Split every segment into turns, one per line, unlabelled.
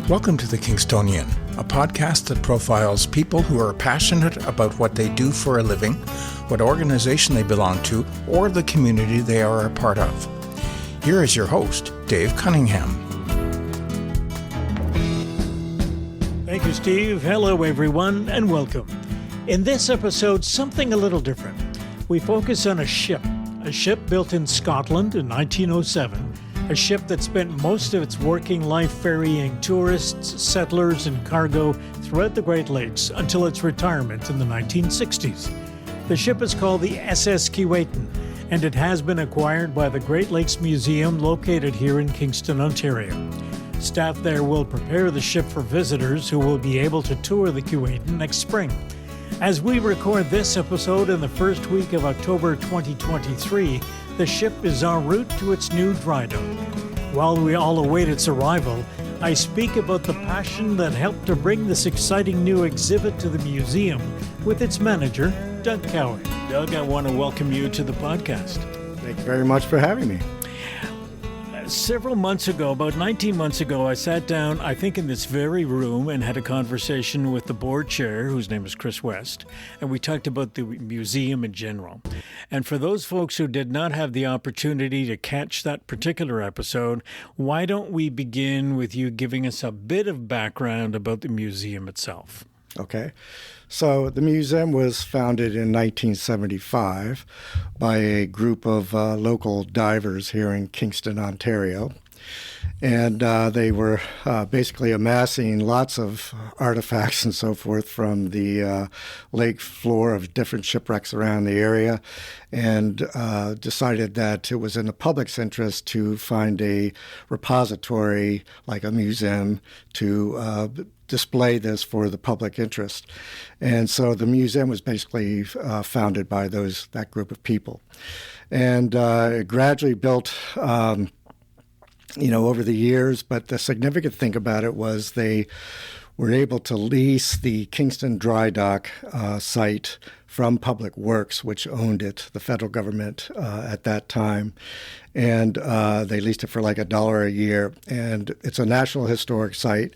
Welcome to The Kingstonian, a podcast that profiles people who are passionate about what they do for a living, what organization they belong to, or the community they are a part of. Here is your host, Dave Cunningham.
Thank you, Steve. Hello, everyone, and welcome. In this episode, something a little different. We focus on a ship built in Scotland in 1907, a ship that spent most of its working life ferrying tourists, settlers, and cargo throughout the Great Lakes until its retirement in the 1960s. The ship is called the SS Keewatin, and it has been acquired by the Great Lakes Museum located here in Kingston, Ontario. Staff there will prepare the ship for visitors who will be able to tour the Keewatin next spring. As we record this episode in the first week of October 2023, the ship is en route to its new dry dock. While we all await its arrival, I speak about the passion that helped to bring this exciting new exhibit to the museum with its manager, Doug Cowie. Doug, I want to welcome you to the podcast.
Thank you very much for having me.
Several months ago, about 19 months ago, I sat down, I think in this very room, and had a conversation with the board chair, whose name is Chris West, and we talked about the museum in general. And for those folks who did not have the opportunity to catch that particular episode, why don't we begin with you giving us a bit of background about the museum itself?
Okay. So the museum was founded in 1975 by a group of local divers here in Kingston, Ontario. And they were basically amassing lots of artifacts and so forth from the lake floor of different shipwrecks around the area, and decided that it was in the public's interest to find a repository, like a museum, to display this for the public interest. And so the museum was basically founded by that group of people. And it gradually built over the years, but the significant thing about it was they were able to lease the Kingston dry dock site from Public Works, which owned it, the federal government at that time. And they leased it for like $1 a year. And it's a National Historic Site.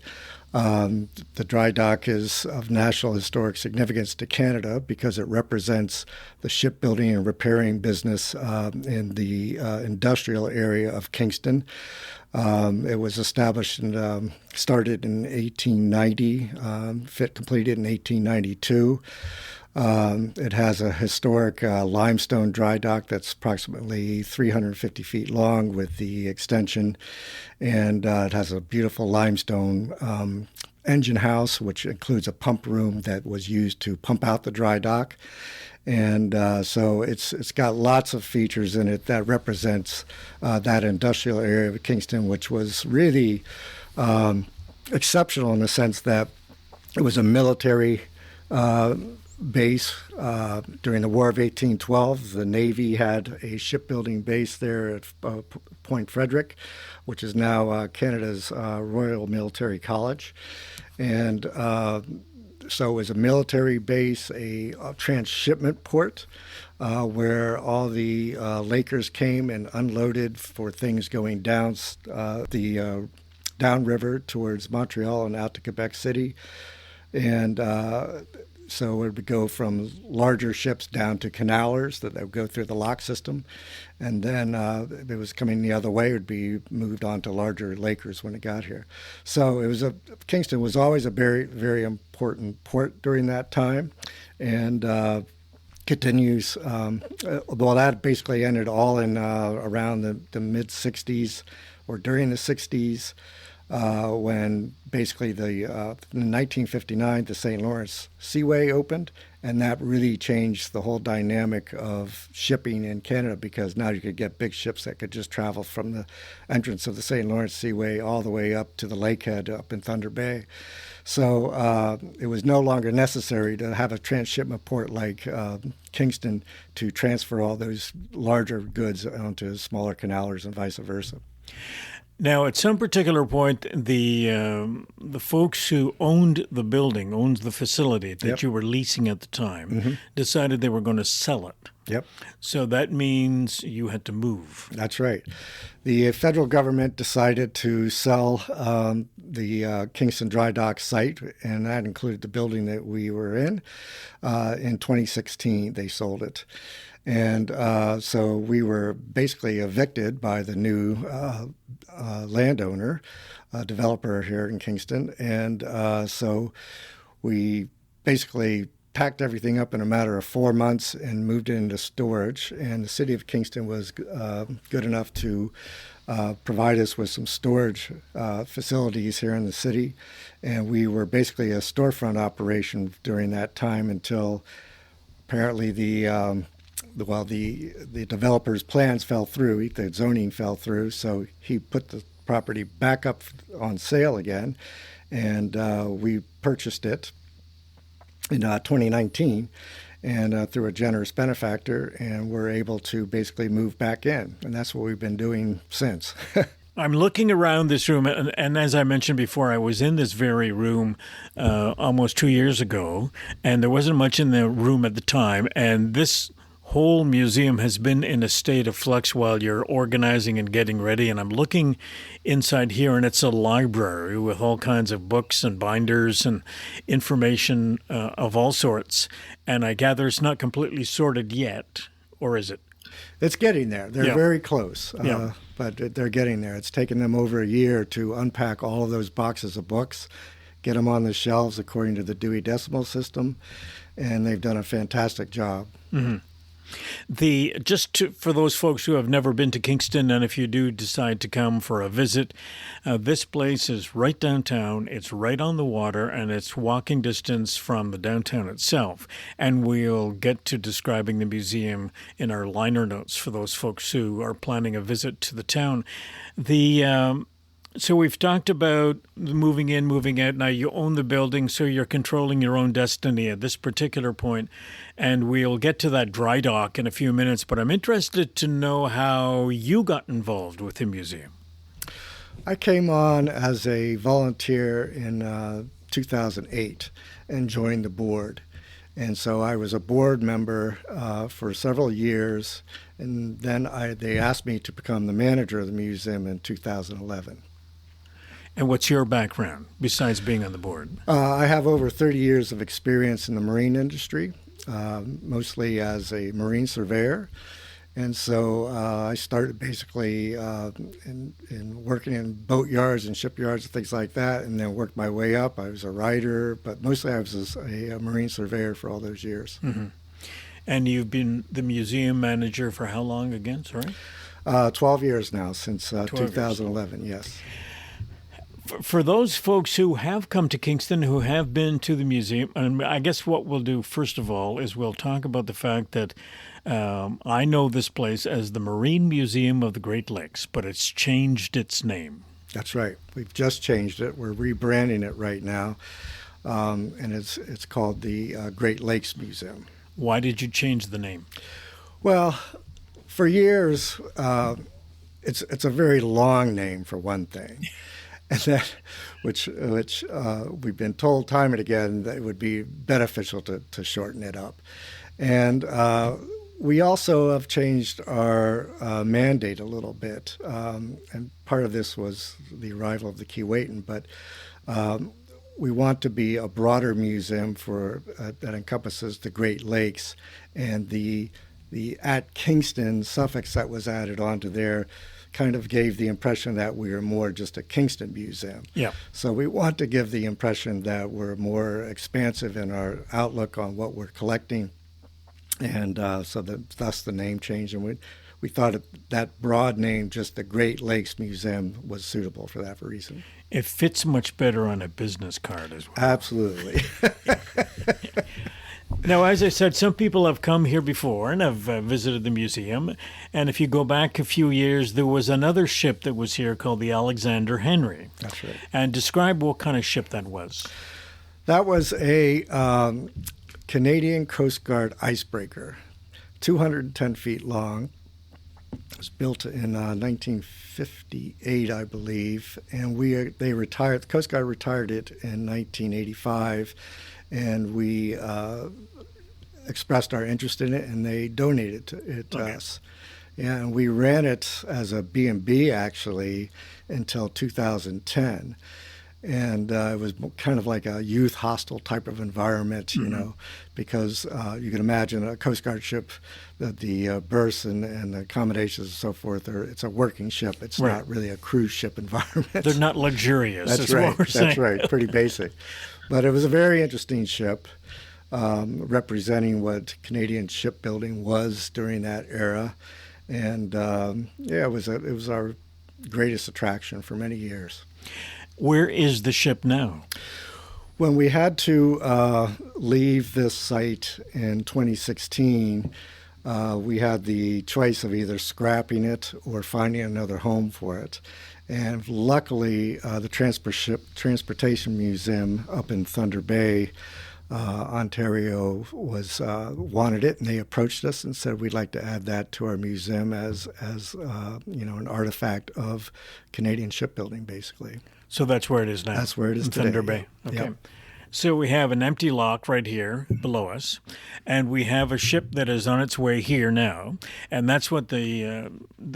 The dry dock is of national historic significance to Canada because it represents the shipbuilding and repairing business in the industrial area of Kingston. It was established and started in 1890, completed in 1892. It has a historic limestone dry dock that's approximately 350 feet long with the extension, and it has a beautiful limestone engine house, which includes a pump room that was used to pump out the dry dock. And so it's got lots of features in it that represents that industrial area of Kingston, which was really exceptional in the sense that it was a military base during the War of 1812. The Navy had a shipbuilding base there at Point Frederick, which is now Canada's Royal Military College. And so it was a military base, a transshipment port where all the Lakers came and unloaded for things going down the downriver towards Montreal and out to Quebec City. And so it would go from larger ships down to canalers that would go through the lock system. And then if it was coming the other way, it would be moved on to larger Lakers when it got here. So Kingston was always a very, very important port during that time. And continues, well, that basically ended all in around the mid-'60s or during the 60s. When basically in 1959, the St. Lawrence Seaway opened, and that really changed the whole dynamic of shipping in Canada because now you could get big ships that could just travel from the entrance of the St. Lawrence Seaway all the way up to the lakehead up in Thunder Bay. So it was no longer necessary to have a transshipment port like Kingston to transfer all those larger goods onto smaller canalers and vice versa.
Now, at some particular point, the folks who owned the facility that you were leasing at the time, decided they were going to sell it.
Yep.
So that means you had to move.
That's right. The federal government decided to sell the Kingston Dry Dock site, and that included the building that we were in. In 2016, they sold it. And so we were basically evicted by the new landowner, developer here in Kingston. And so we basically packed everything up in a matter of 4 months and moved it into storage. And the city of Kingston was good enough to provide us with some storage facilities here in the city. And we were basically a storefront operation during that time until apparently the developer's plans fell through, the zoning fell through, so he put the property back up on sale again, and we purchased it in 2019, and through a generous benefactor, and we're able to basically move back in, and that's what we've been doing since.
I'm looking around this room, and as I mentioned before, I was in this very room almost 2 years ago, and there wasn't much in the room at the time, and this whole museum has been in a state of flux while you're organizing and getting ready. And I'm looking inside here, and it's a library with all kinds of books and binders and information of all sorts. And I gather it's not completely sorted yet, or is it?
It's getting there. They're very close, but they're getting there. It's taken them over a year to unpack all of those boxes of books, get them on the shelves according to the Dewey Decimal System, and they've done a fantastic job.
Mm-hmm. For those folks who have never been to Kingston, and if you do decide to come for a visit, this place is right downtown. It's right on the water, and it's walking distance from the downtown itself. And we'll get to describing the museum in our liner notes for those folks who are planning a visit to the town. So we've talked about moving in, moving out. Now you own the building, so you're controlling your own destiny at this particular point. And we'll get to that dry dock in a few minutes, but I'm interested to know how you got involved with the museum.
I came on as a volunteer in 2008 and joined the board. And so I was a board member for several years, and then they asked me to become the manager of the museum in 2011.
And what's your background besides being on the board?
I have over 30 years of experience in the marine industry, mostly as a marine surveyor. And so I started basically in working in boat yards and shipyards and things like that, and then worked my way up. I was a writer, but mostly I was a marine surveyor for all those years.
Mm-hmm. And you've been the museum manager for how long again, sorry?
12 years now, since 2011, yes.
For those folks who have come to Kingston, who have been to the museum, and I guess what we'll do first of all is we'll talk about the fact that I know this place as the Marine Museum of the Great Lakes, but it's changed its name.
That's right. We've just changed it. We're rebranding it right now, and it's called the Great Lakes Museum.
Why did you change the name?
Well, for years, it's a very long name for one thing. And that, which we've been told time and again that it would be beneficial to shorten it up. And we also have changed our mandate a little bit. And part of this was the arrival of the Keewatin, but we want to be a broader museum that encompasses the Great Lakes, and the at Kingston suffix that was added onto there kind of gave the impression that we were more just a Kingston museum.
Yeah.
So we want to give the impression that we're more expansive in our outlook on what we're collecting, and so thus the name change. And we thought that broad name, just the Great Lakes Museum, was suitable for that reason.
It fits much better on a business card as well.
Absolutely.
Now, as I said, some people have come here before and have visited the museum. And if you go back a few years, there was another ship that was here called the Alexander Henry.
That's right.
And describe what kind of ship that was.
That was a Canadian Coast Guard icebreaker, 210 feet long. It was built in 1958, I believe, and they retired. The Coast Guard retired it in 1985, and we expressed our interest in it, and they donated it to us. And we ran it as a B&B actually until 2010. And it was kind of like a youth hostel type of environment, you know, because you can imagine a Coast Guard ship, the berths and the accommodations and so forth, it's a working ship. It's not really a cruise ship environment.
They're not luxurious.
That's right. That's right. Pretty basic. But it was a very interesting ship, representing what Canadian shipbuilding was during that era. And it was our greatest attraction for many years.
Where is the ship now?
When we had to leave this site in 2016, we had the choice of either scrapping it or finding another home for it. And luckily, the Transportation Museum up in Thunder Bay, Ontario, wanted it, and they approached us and said we'd like to add that to our museum as an artifact of Canadian shipbuilding, basically.
So that's where it is now.
That's where it is today.
Thunder Bay. Okay.
Yep.
So we have an empty lock right here below us, and we have a ship that is on its way here now, and that's what the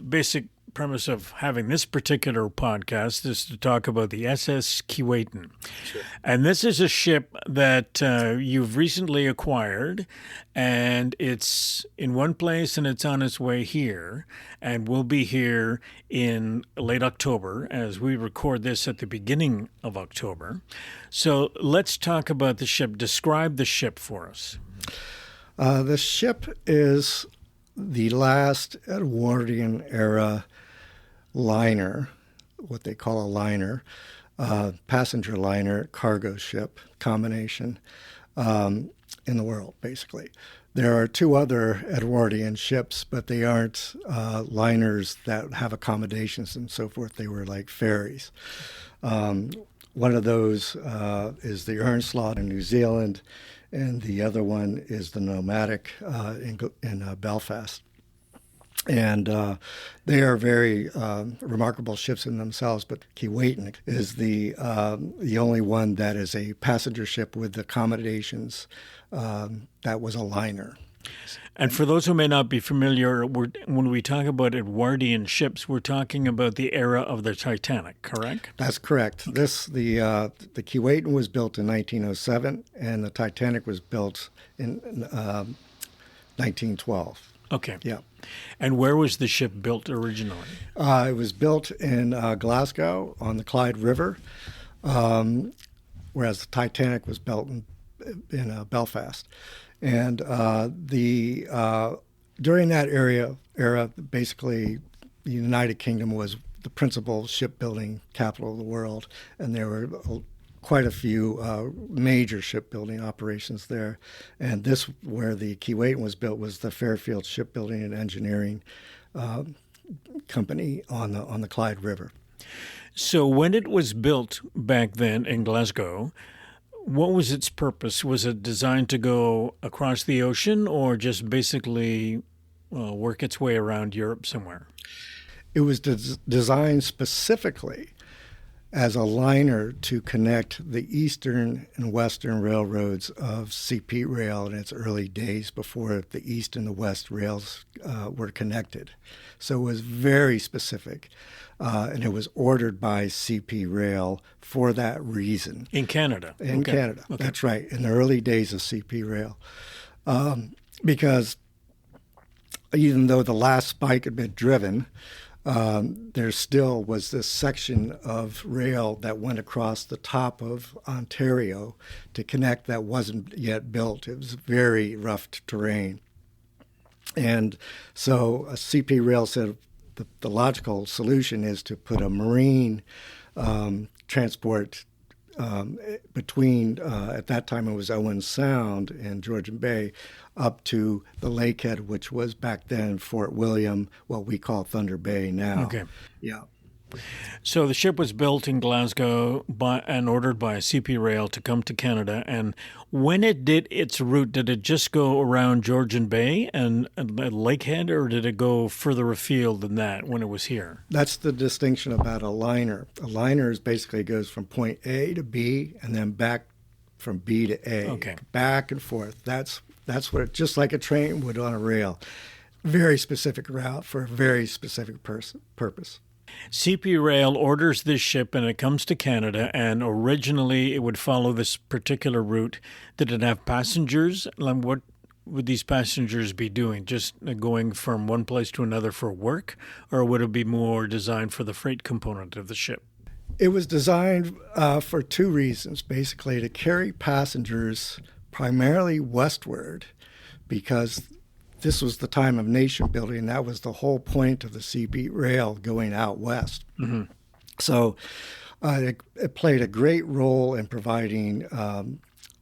basic premise of having this particular podcast is to talk about the SS Keewatin. Sure. And this is a ship that you've recently acquired, and it's in one place and it's on its way here, and will be here in late October as we record this at the beginning of October. So let's talk about the ship. Describe the ship for us.
The ship is the last Edwardian era liner, what they call a liner, passenger liner, cargo ship combination in the world, basically. There are two other Edwardian ships, but they aren't liners that have accommodations and so forth. They were like ferries. One of those is the Earnslaw in New Zealand, and the other one is the Nomadic in Belfast. And they are very remarkable ships in themselves, but Keewatin is the only one that is a passenger ship with accommodations that was a liner.
And for those who may not be familiar, when we talk about Edwardian ships, we're talking about the era of the Titanic, correct?
That's correct. The Keewatin was built in 1907, and the Titanic was built in 1912.
Okay.
Yeah.
And where was the ship built originally?
It was built in Glasgow on the Clyde River, whereas the Titanic was built in Belfast. And during that era, basically, the United Kingdom was the principal shipbuilding capital of the world, and there were quite a few major shipbuilding operations there. And this, where the Keewatin was built, was the Fairfield Shipbuilding and Engineering Company on the Clyde River.
So when it was built back then in Glasgow, what was its purpose? Was it designed to go across the ocean or just basically work its way around Europe somewhere?
It was designed specifically as a liner to connect the eastern and western railroads of CP Rail in its early days before the east and the west rails were connected. So it was very specific, and it was ordered by CP Rail for that reason.
In Canada?
In Canada, okay. That's right, in the early days of CP Rail. Because even though the last spike had been driven, there still was this section of rail that went across the top of Ontario to connect that wasn't yet built. It was very rough terrain. And so CP Rail said the logical solution is to put a marine transport between, at that time it was Owen Sound and Georgian Bay, up to the lakehead, which was back then Fort William, what we call Thunder Bay now.
Okay.
Yeah.
So the ship was built in Glasgow and ordered by CP Rail to come to Canada. And when it did its route, did it just go around Georgian Bay and Lakehead, or did it go further afield than that when it was here?
That's the distinction about a liner. A liner basically goes from point A to B and then back from B to A.
Okay.
Back and forth. That's That's what, just like a train would on a rail. Very specific route for a very specific purpose.
CP Rail orders this ship and it comes to Canada, and originally it would follow this particular route. Did it have passengers? And what would these passengers be doing? Just going from one place to another for work, or would it be more designed for the freight component of the ship?
It was designed for two reasons, basically, to carry passengers primarily westward, because this was the time of nation building. That was the whole point of the CP Rail going out west. Mm-hmm. So it played a great role in providing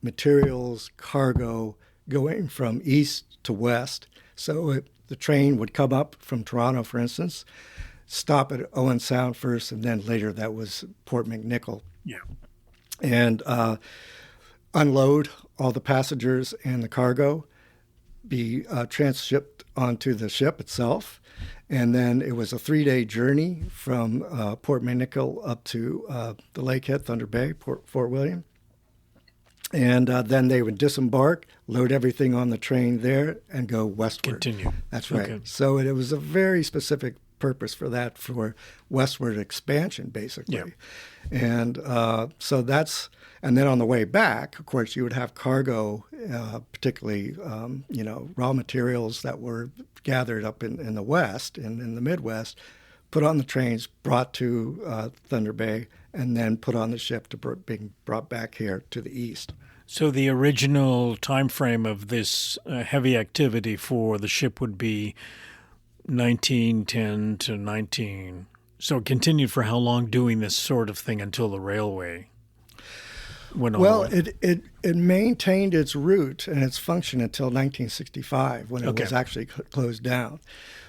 materials, cargo, going from east to west. So the train would come up from Toronto, for instance, stop at Owen Sound first, and then later that was Port McNicoll.
Yeah.
And unload all the passengers and the cargo, be transshipped onto the ship itself. And then it was a 3-day journey from Port McNicoll up to the Lakehead, Thunder Bay, Fort William. And then they would disembark, load everything on the train there, and go westward.
Continue.
That's right.
Okay.
So it was a very specific purpose for that, for westward expansion, basically.
Yep.
And so that's, and then on the way back, of course, you would have cargo, particularly, raw materials that were gathered up in the West and in the Midwest, put on the trains, brought to Thunder Bay, and then put on the ship to being brought back here to the east.
So the original time frame of this heavy activity for the ship would be 1910 to 19. So it continued for how long doing this sort of thing until the railway went on?
Well, it maintained its route and its function until 1965 when it was actually closed down.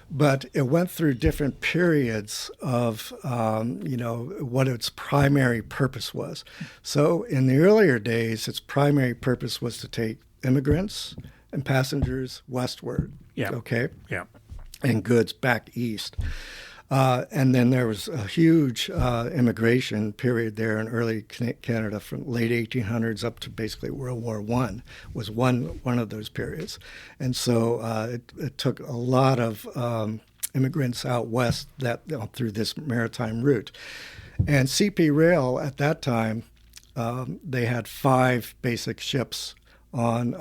But it went through different periods of, what its primary purpose was. So in the earlier days, its primary purpose was to take immigrants and passengers westward.
Yeah.
Okay.
Yeah.
And goods back east. And then there was a huge immigration period there in early Canada from late 1800s up to basically World War I was one of those periods. And so it took a lot of immigrants out west through this maritime route. And CP Rail at that time, they had 5 basic ships on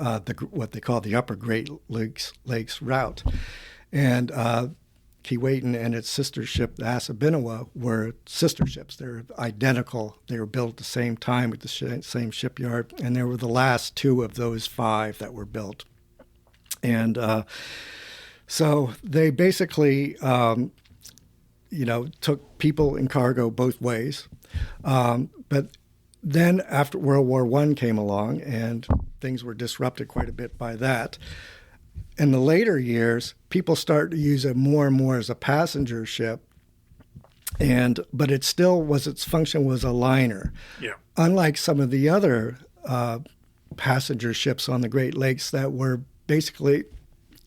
what they call the Upper Great Lakes route. And Keewatin and its sister ship, the Assabinawa, were sister ships. They're identical. They were built at the same time at the same shipyard, and they were the last 2 of those 5 that were built. And so they basically, took people and cargo both ways. But then after World War I came along, and things were disrupted quite a bit by that. In the later years, people started to use it more and more as a passenger ship, but it still was, its function was a liner.
Yeah.
Unlike some of the other passenger ships on the Great Lakes that were basically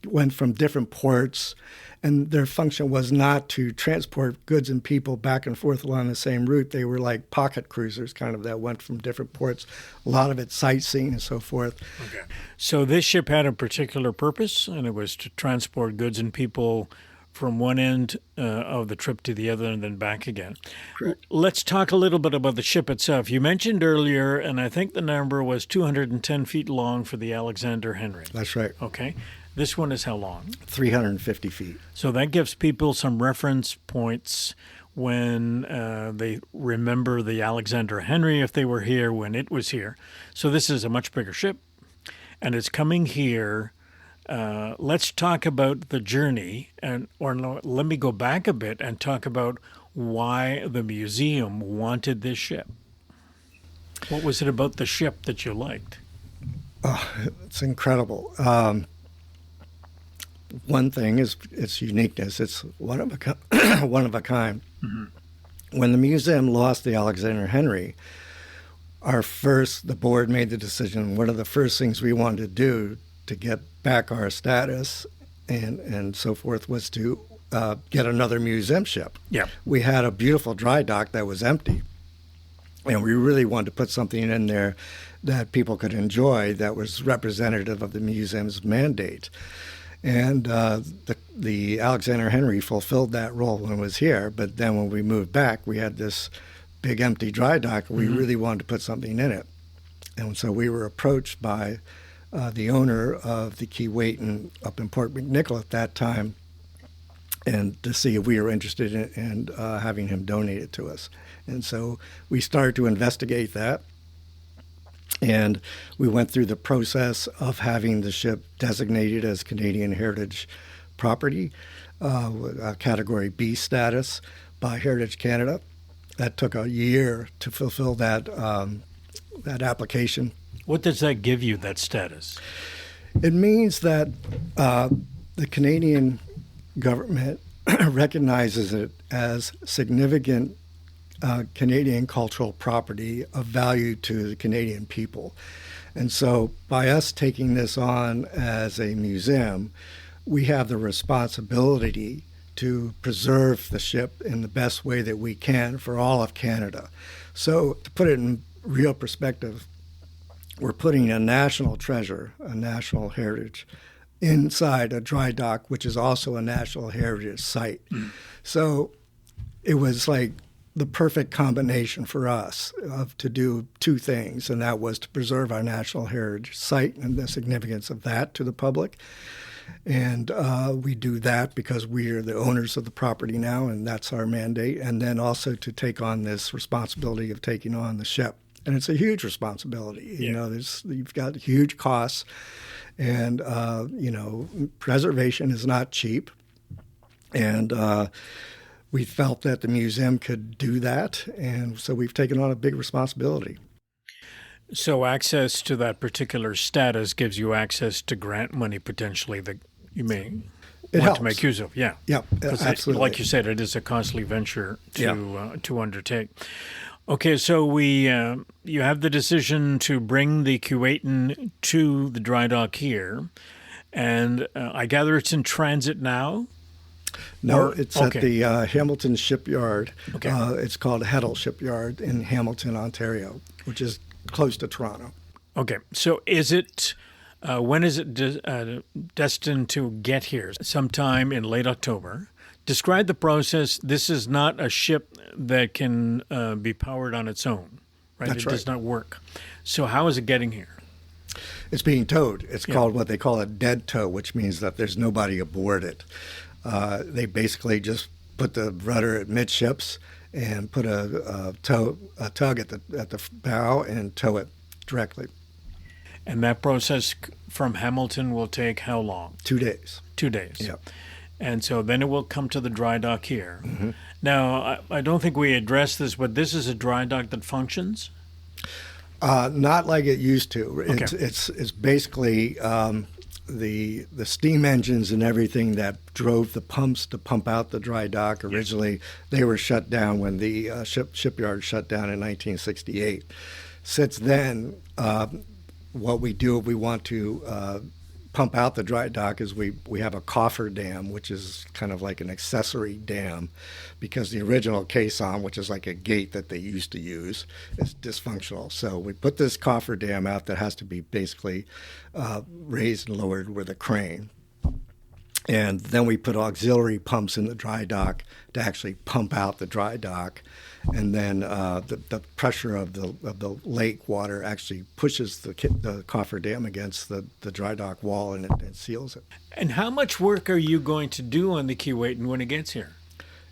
went from different ports, and their function was not to transport goods and people back and forth along the same route. They were like pocket cruisers, kind of, that went from different ports, a lot of it sightseeing and so forth.
Okay. So this ship had a particular purpose, and it was to transport goods and people from one end of the trip to the other and then back again.
Correct.
Let's talk a little bit about the ship itself. You mentioned earlier, and I think the number was 210 feet long for the Alexander Henry.
That's right.
Okay. This one is how long?
350 feet.
So that gives people some reference points when they remember the Alexander Henry, if they were here when it was here. So this is a much bigger ship, and it's coming here. Let's talk about the journey, or let me go back a bit and talk about why the museum wanted this ship. What was it about the ship that you liked?
Oh, it's incredible. One thing is its uniqueness. It's one of a kind. Mm-hmm. When the museum lost the Alexander Henry, the board made the decision, one of the first things we wanted to do to get back our status and so forth was to get another museum ship.
Yeah.
We had a beautiful dry dock that was empty. And we really wanted to put something in there that people could enjoy that was representative of the museum's mandate. And the Alexander Henry fulfilled that role when it was here. But then when we moved back, we had this big empty dry dock. We really wanted to put something in it. And so we were approached by the owner of the Keewatin up in Port McNicoll at that time, and to see if we were interested in having him donate it to us. And so we started to investigate that. And we went through the process of having the ship designated as Canadian Heritage Property, Category B status by Heritage Canada. That took a year to fulfill that application.
What does that give you, that status?
It means that the Canadian government recognizes it as significant Canadian cultural property of value to the Canadian people. And so by us taking this on as a museum, we have the responsibility to preserve the ship in the best way that we can for all of Canada. So to put it in real perspective, we're putting a national treasure, a national heritage, inside a dry dock, which is also a national heritage site. So it was like the perfect combination for us to do two things, and that was to preserve our national heritage site and the significance of that to the public. And we do that because we are the owners of the property now, and that's our mandate. And then also to take on this responsibility of taking on the ship. And it's a huge responsibility. You know, you've got huge costs, and, preservation is not cheap. And we felt that the museum could do that, and so we've taken on a big responsibility.
So access to that particular status gives you access to grant money potentially that you may want to make use of. Yeah,
absolutely.
Like you said, it is a costly venture to undertake. Okay, so you have the decision to bring the Keewatin to the dry dock here, and I gather it's in transit now?
No, it's at the Hamilton shipyard. Okay. It's called Heddle Shipyard in Hamilton, Ontario, which is close to Toronto.
Okay. So is it, when is it destined to get here? Sometime in late October. Describe the process. This is not a ship that can be powered on its own, right?
That's right.
Does not work. So how is it getting here?
It's being towed. It's called what they call a dead tow, which means that there's nobody aboard it. They basically just put the rudder at midships and put a tug at the bow and tow it directly.
And that process from Hamilton will take how long?
2 days.
2 days.
Yeah.
And so then it will come to the dry dock here. Mm-hmm. Now, I don't think we addressed this, but this is a dry dock that functions?
Not like it used to.
Okay.
It's basically the steam engines and everything that drove the pumps to pump out the dry dock. Originally, they were shut down when the shipyard shut down in 1968. Since then, what we do if we want to pump out the dry dock is we have a coffer dam, which is kind of like an accessory dam, because the original caisson, which is like a gate that they used to use, is dysfunctional. So we put this coffer dam out that has to be basically raised and lowered with a crane. And then we put auxiliary pumps in the dry dock to actually pump out the dry dock. And then the pressure of the lake water actually pushes the coffer dam against the dry dock wall, and it seals it.
And how much work are you going to do on the Keewatin when it gets here?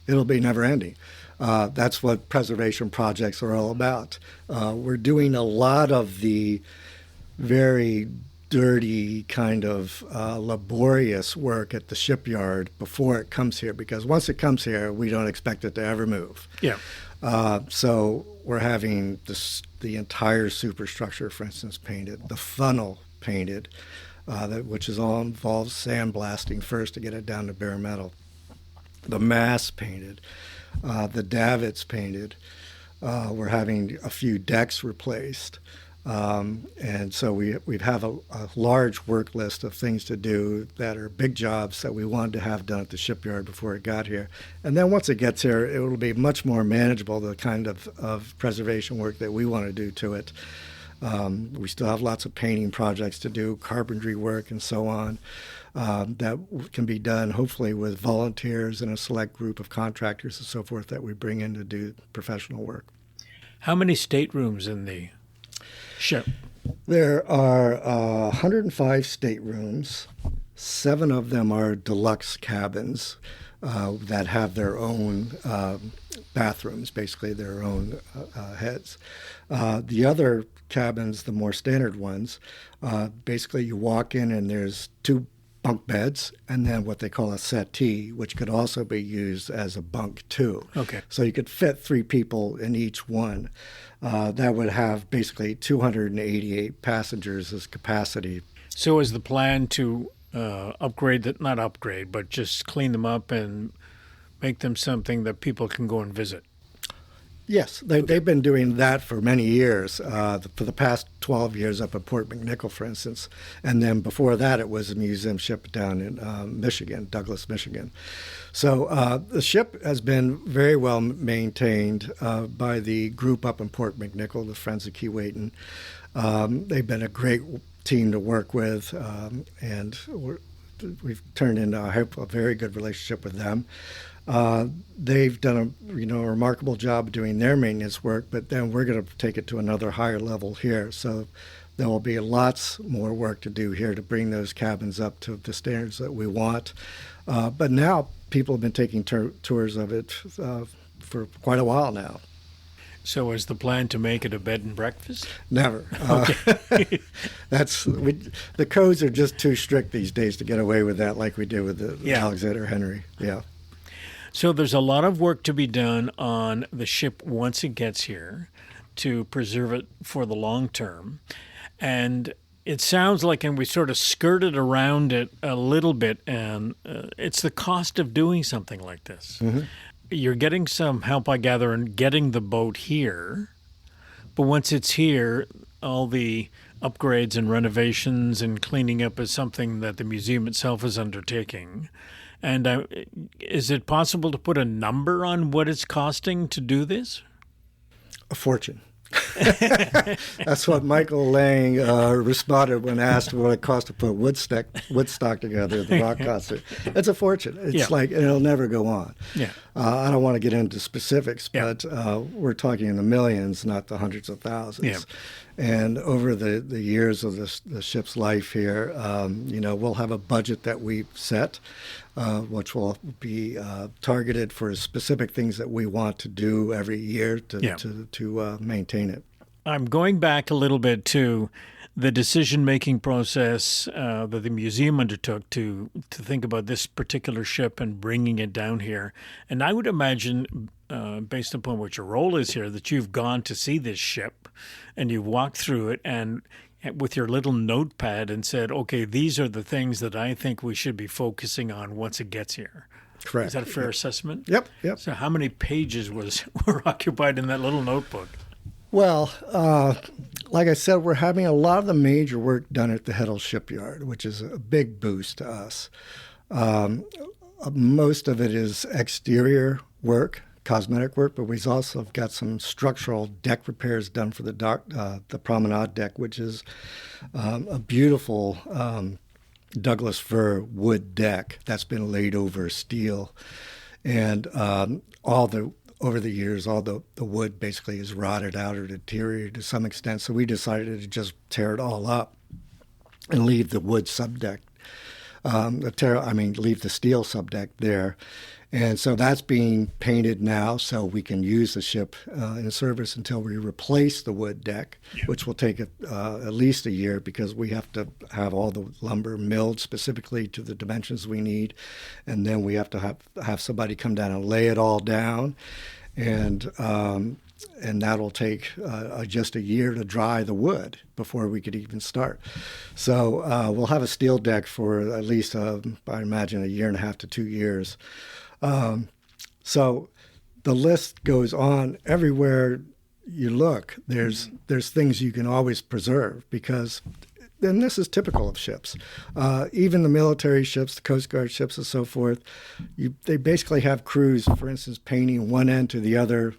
It'll be never ending. That's what preservation projects are all about. We're doing a lot of the very dirty kind of laborious work at the shipyard before it comes here, because once it comes here, we don't expect it to ever move.
Yeah.
So we're having the entire superstructure, for instance, painted, the funnel painted, which is all involves sandblasting first to get it down to bare metal. The mast painted, the davits painted. We're having a few decks replaced. And so we'd have a large work list of things to do that are big jobs that we wanted to have done at the shipyard before it got here. And then once it gets here, it will be much more manageable, the kind of preservation work that we want to do to it. We still have lots of painting projects to do, carpentry work, and so on, that can be done hopefully with volunteers and a select group of contractors and so forth that we bring in to do professional work.
How many staterooms in the ship?
There are 105 staterooms. 7 of them are deluxe cabins that have their own bathrooms, basically their own heads. The other cabins, the more standard ones, basically you walk in and there's 2 bunk beds and then what they call a settee, which could also be used as a bunk too.
Okay.
So you could fit 3 people in each one. That would have basically 288 passengers as capacity.
So is the plan to not upgrade, but just clean them up and make them something that people can go and visit?
Yes, they've been doing that for many years, for the past 12 years up at Port McNichol, for instance. And then before that, it was a museum ship down in Michigan, Douglas, Michigan. So the ship has been very well maintained by the group up in Port McNichol, the Friends of Keewatin. They've been a great team to work with, and we've turned into, I hope, a very good relationship with them. They've done a remarkable job doing their maintenance work, but then we're going to take it to another higher level here. So there will be lots more work to do here to bring those cabins up to the standards that we want. But now people have been taking tours of it for quite a while now.
So is the plan to make it a bed and breakfast?
Never.
Okay.
The codes are just too strict these days to get away with that like we did with the Alexander Henry. Yeah.
So there's a lot of work to be done on the ship once it gets here to preserve it for the long term. And it sounds like, and we sort of skirted around it a little bit, and it's the cost of doing something like this. Mm-hmm. You're getting some help, I gather, in getting the boat here. But once it's here, all the upgrades and renovations and cleaning up is something that the museum itself is undertaking. And is it possible to put a number on what it's costing to do this?
A fortune. That's what Michael Lang responded when asked what it cost to put Woodstock together at the rock concert. It's a fortune. It's like it'll never go on. Yeah. I don't want to get into specifics, but we're talking in the millions, not the hundreds of thousands. Yeah. And over the years of the ship's life here, we'll have a budget that we've set, which will be targeted for specific things that we want to do every year to maintain it.
I'm going back a little bit to the decision-making process that the museum undertook to think about this particular ship and bringing it down here. And I would imagine, based upon what your role is here, that you've gone to see this ship and you've walked through it and with your little notepad and said, okay, these are the things that I think we should be focusing on once it gets here.
Correct.
Is that a fair assessment?
Yep.
So how many pages were occupied in that little notebook?
Well, like I said, we're having a lot of the major work done at the Heddle shipyard, which is a big boost to us. Most of it is exterior work, cosmetic work, but we've also got some structural deck repairs done for the the promenade deck, which is a beautiful Douglas fir wood deck that's been laid over steel. And over the years, all the wood basically is rotted out or deteriorated to some extent. So we decided to just tear it all up and leave the wood subdeck, leave the steel subdeck there. And so that's being painted now, so we can use the ship in service until we replace the wood deck, which will take at least a year because we have to have all the lumber milled specifically to the dimensions we need, and then we have to have somebody come down and lay it all down, and that'll take just a year to dry the wood before we could even start. So we'll have a steel deck for at least, I imagine, a year and a half to 2 years. So the list goes on everywhere you look, there's things you can always preserve because. And this is typical of ships. Even the military ships, the Coast Guard ships and so forth, they basically have crews, for instance, painting one end to the other,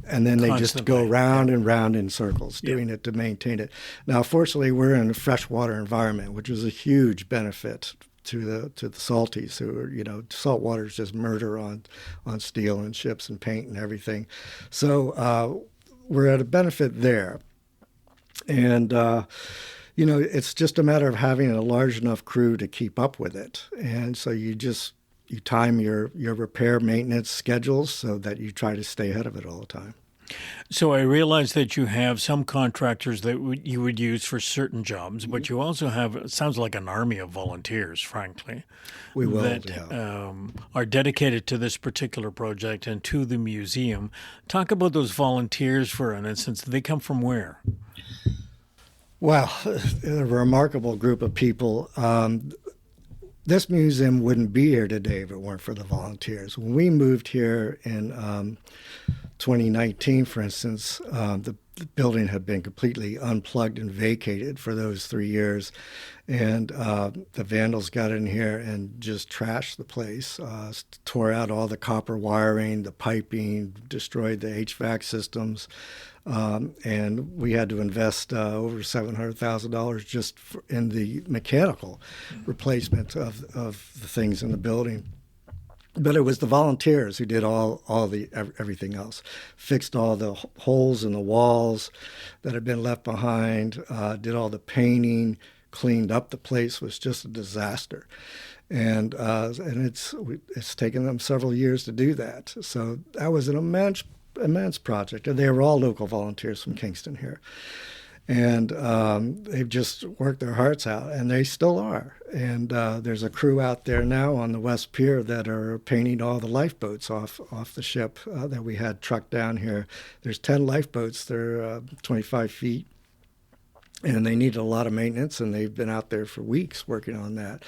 and then they just go round and round in circles, doing it to maintain it. Now, fortunately, we're in a freshwater environment, which is a huge benefit to the salties who are, salt water is just murder on steel and ships and paint and everything. So we're at a benefit there. And it's just a matter of having a large enough crew to keep up with it. And so you time your repair maintenance schedules so that you try to stay ahead of it all the time.
So I realize that you have some contractors that you would use for certain jobs, but you also have, it sounds like an army of volunteers, frankly, are dedicated to this particular project and to the museum. Talk about those volunteers for an instance. They come from where?
Well, a remarkable group of people. This museum wouldn't be here today if it weren't for the volunteers. When we moved here in 2019, for instance, the building had been completely unplugged and vacated for those 3 years. And the vandals got in here and just trashed the place, tore out all the copper wiring, the piping, destroyed the HVAC systems. And we had to invest over $700,000 just in the mechanical replacement of the things in the building. But it was the volunteers who did everything else, fixed all the holes in the walls that had been left behind, did all the painting, cleaned up the place. Was just a disaster. And it's taken them several years to do that. So that was an immense project, and they were all local volunteers from Kingston here, and they've just worked their hearts out, and they still are. And there's a crew out there now on the West Pier that are painting all the lifeboats off the ship that we had trucked down here. There's 10 lifeboats. They're 25 feet, and they need a lot of maintenance, and they've been out there for weeks working on that.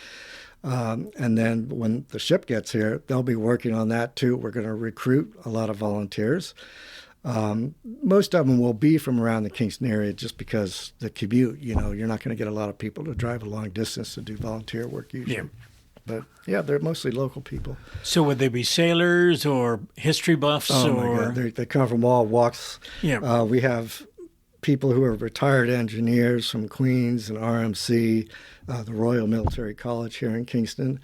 And then when the ship gets here, they'll be working on that too. We're going to recruit a lot of volunteers. Most of them will be from around the Kingston area just because the commute, you're not going to get a lot of people to drive a long distance to do volunteer work usually. Yeah. But yeah, they're mostly local people.
So would they be sailors or history buffs?
Oh my God, they come from all walks. Yeah. We have people who are retired engineers from Queens and RMC, the Royal Military College here in Kingston,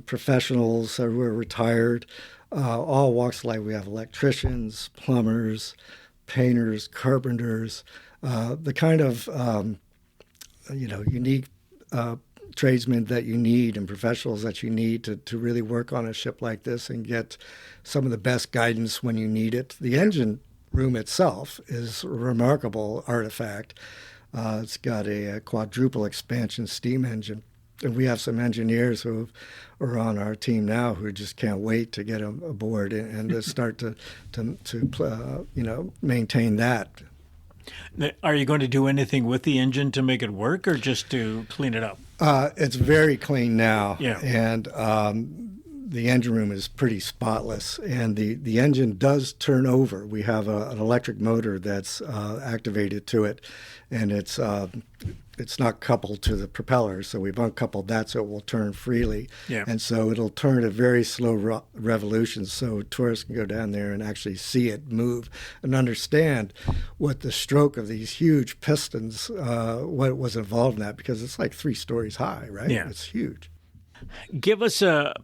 professionals who are retired, all walks of life. We have electricians, plumbers, painters, carpenters, the kind of unique tradesmen that you need and professionals that you need to really work on a ship like this and get some of the best guidance when you need it. The engine room itself is a remarkable artifact. It's got a quadruple expansion steam engine, and we have some engineers who are on our team now who just can't wait to get aboard and to start to maintain that.
Are you going to do anything with the engine to make it work, or just to clean it up?
It's very clean now,
yeah.
And the engine room is pretty spotless, and the engine does turn over. We have an electric motor that's activated to it, and it's not coupled to the propeller, so we've uncoupled that so it will turn freely.
Yeah.
And so it'll turn at very slow revolutions so tourists can go down there and actually see it move and understand what the stroke of these huge pistons, what was involved in that, because it's like 3 stories high, right?
Yeah.
It's huge.
Give us a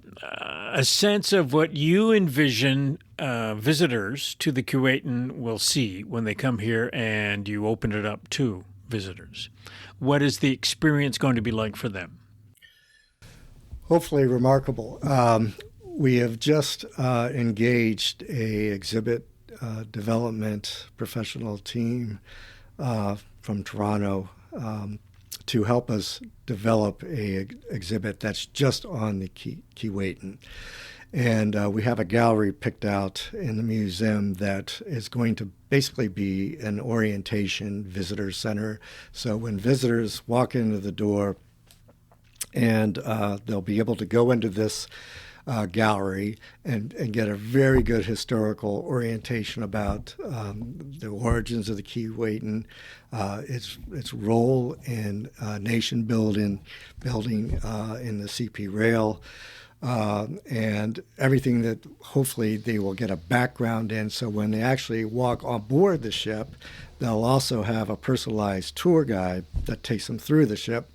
sense of what you envision visitors to the Keewatin will see when they come here and you open it up to visitors. What is the experience going to be like for them?
Hopefully remarkable. We have just engaged a exhibit development professional team from Toronto to help us develop a exhibit that's just on the Keewatin. And we have a gallery picked out in the museum that is going to basically be an orientation visitor center. So when visitors walk into the door, and they'll be able to go into this gallery and get a very good historical orientation about the origins of the Keewatin, its role in nation building in the CP Rail, and everything that hopefully they will get a background in. So when they actually walk on board the ship, they'll also have a personalized tour guide that takes them through the ship.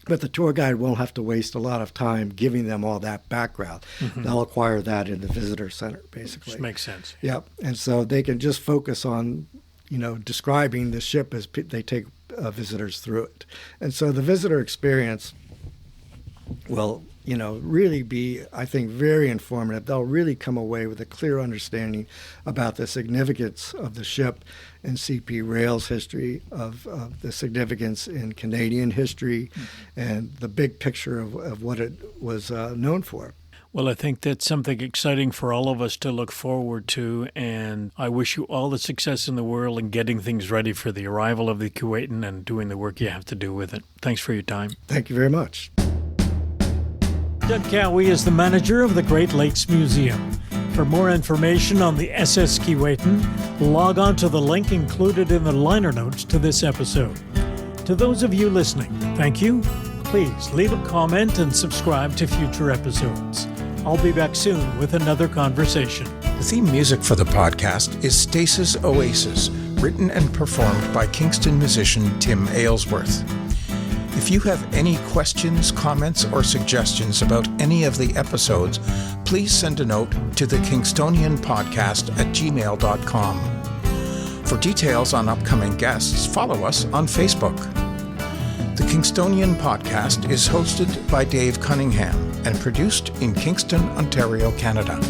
But the tour guide won't have to waste a lot of time giving them all that background. Mm-hmm. They'll acquire that in the visitor center, basically.
Which makes sense.
Yep. And so they can just focus on, describing the ship as they take visitors through it. And so the visitor experience will, really be, I think, very informative. They'll really come away with a clear understanding about the significance of the ship in CP Rail's history, of the significance in Canadian history, and the big picture of what it was known for.
Well, I think that's something exciting for all of us to look forward to, and I wish you all the success in the world in getting things ready for the arrival of the Keewatin and doing the work you have to do with it. Thanks for your time.
Thank you very much.
Doug Cowie is the manager of the Great Lakes Museum. For more information on the SS Keewatin, log on to the link included in the liner notes to this episode. To those of you listening, thank you. Please leave a comment and subscribe to future episodes. I'll be back soon with another conversation.
The theme music for the podcast is Stasis Oasis, written and performed by Kingston musician Tim Aylesworth. If you have any questions, comments, or suggestions about any of the episodes, please send a note to the KingstonianPodcast@gmail.com. For details on upcoming guests, follow us on Facebook. The Kingstonian Podcast is hosted by Dave Cunningham and produced in Kingston, Ontario, Canada.